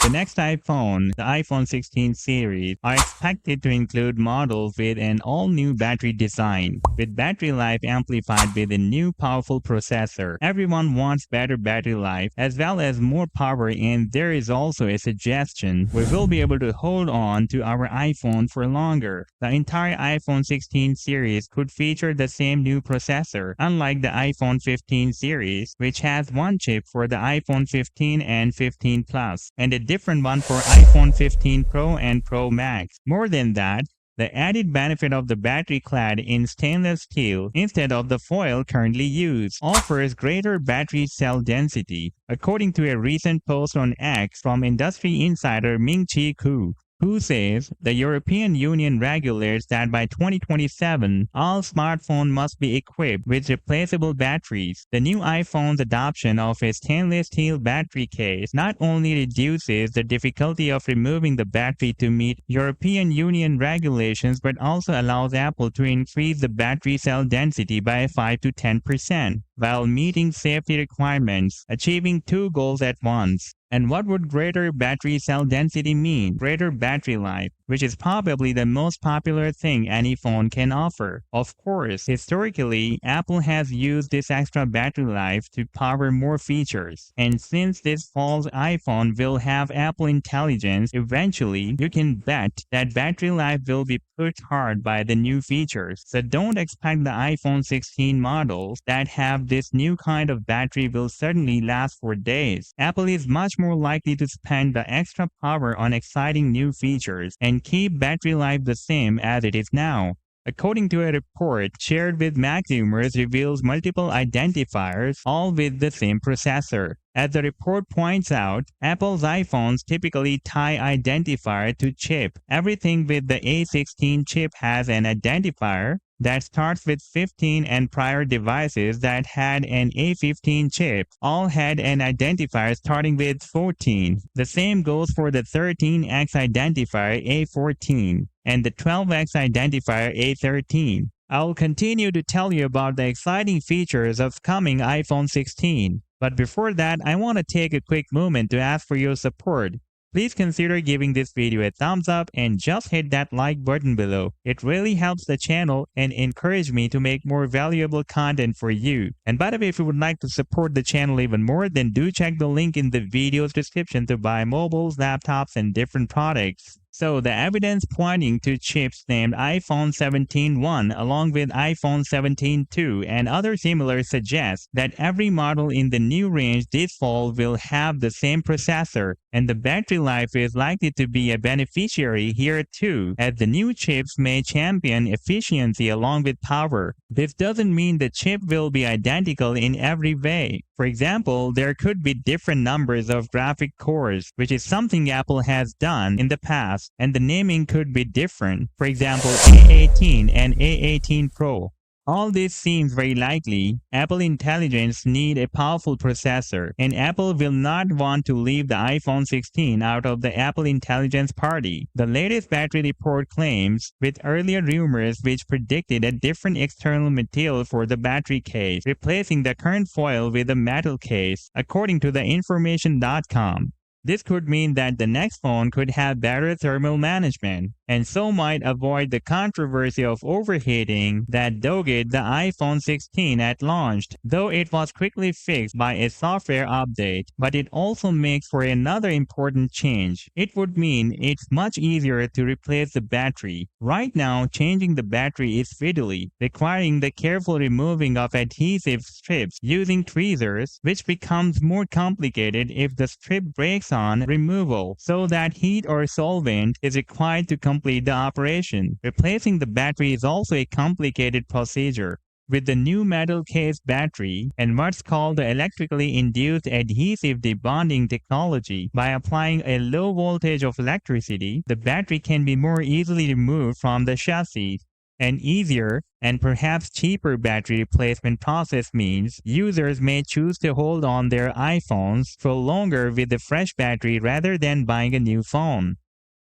The next iPhone, the iPhone 16 series, are expected to include models with an all-new battery design, with battery life amplified with a new powerful processor. Everyone wants better battery life as well as more power, and there is also a suggestion we will be able to hold on to our iPhone for longer. The entire iPhone 16 series could feature the same new processor, unlike the iPhone 15 series, which has one chip for the iPhone 15 and 15 Plus, and a different one for iPhone 15 Pro and Pro Max. More than that, the added benefit of the battery clad in stainless steel instead of the foil currently used offers greater battery cell density, according to a recent post on X from industry insider Ming-Chi Kuo, who says the European Union regulates that by 2027, all smartphones must be equipped with replaceable batteries. The new iPhone's adoption of a stainless steel battery case not only reduces the difficulty of removing the battery to meet European Union regulations, but also allows Apple to increase the battery cell density by 5 to 10%, while meeting safety requirements, achieving two goals at once. And what would greater battery cell density mean? Greater battery life, which is probably the most popular thing any phone can offer. Of course, historically, Apple has used this extra battery life to power more features. And since this fall's iPhone will have Apple Intelligence, eventually, you can bet that battery life will be pushed hard by the new features. So don't expect the iPhone 16 models that have this new kind of battery will certainly last for days. Apple is much more likely to spend the extra power on exciting new features and keep battery life the same as it is now. According to a report shared with Maximers reveals multiple identifiers, all with the same processor. As the report points out, Apple's iPhones typically tie identifier to chip. Everything with the A16 chip has an identifier that starts with 15, and prior devices that had an A15 chip all had an identifier starting with 14. The same goes for the 13X identifier A14 and the 12X identifier A13. I'll continue to tell you about the exciting features of coming iPhone 16. But before that, I want to take a quick moment to ask for your support. Please consider giving this video a thumbs up and just hit that like button below. It really helps the channel and encourages me to make more valuable content for you. And by the way, if you would like to support the channel even more, then do check the link in the video's description to buy mobiles, laptops, and different products. So the evidence pointing to chips named iPhone 17.1 along with iPhone 17.2 and other similar suggests that every model in the new range this fall will have the same processor, and the battery life is likely to be a beneficiary here too, as the new chips may champion efficiency along with power. This doesn't mean the chip will be identical in every way. For example, there could be different numbers of graphic cores, which is something Apple has done in the past, and the naming could be different. For example, A18 and A18 Pro. All this seems very likely. Apple Intelligence need a powerful processor, and Apple will not want to leave the iPhone 16 out of the Apple Intelligence party. The latest battery report claims, with earlier rumors which predicted a different external material for the battery case, replacing the current foil with a metal case, according to the information.com. This could mean that the next phone could have better thermal management, and so might avoid the controversy of overheating that dogged the iPhone 16 at launch, though it was quickly fixed by a software update. But it also makes for another important change. It would mean it's much easier to replace the battery. Right now, changing the battery is fiddly, requiring the careful removing of adhesive strips using tweezers, which becomes more complicated if the strip breaks on removal, so that heat or solvent is required to complete the operation. Replacing the battery is also a complicated procedure. With the new metal case battery and what's called the electrically induced adhesive debonding technology, by applying a low voltage of electricity, the battery can be more easily removed from the chassis. An easier and perhaps cheaper battery replacement process means users may choose to hold on their iPhones for longer with a fresh battery rather than buying a new phone.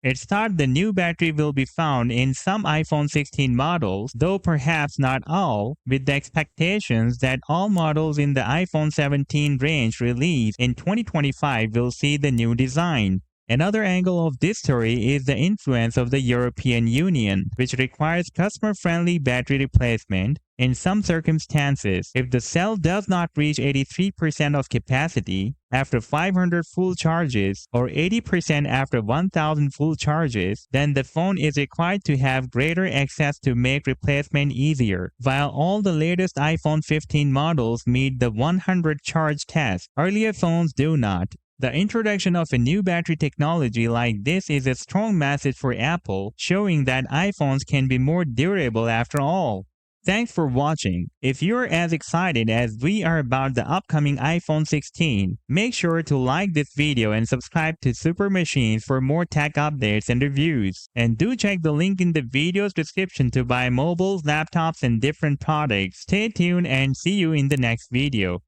It's thought the new battery will be found in some iPhone 16 models, though perhaps not all, with the expectations that all models in the iPhone 17 range released in 2025 will see the new design. Another angle of this story is the influence of the European Union, which requires customer-friendly battery replacement in some circumstances. If the cell does not reach 83% of capacity after 500 full charges or 80% after 1000 full charges, then the phone is required to have greater access to make replacement easier. While all the latest iPhone 15 models meet the 100 charge test, earlier phones do not. The introduction of a new battery technology like this is a strong message for Apple, showing that iPhones can be more durable after all. Thanks for watching. If you're as excited as we are about the upcoming iPhone 16, make sure to like this video and subscribe to Super Machines for more tech updates and reviews. And do check the link in the video's description to buy mobiles, laptops, and different products. Stay tuned and see you in the next video.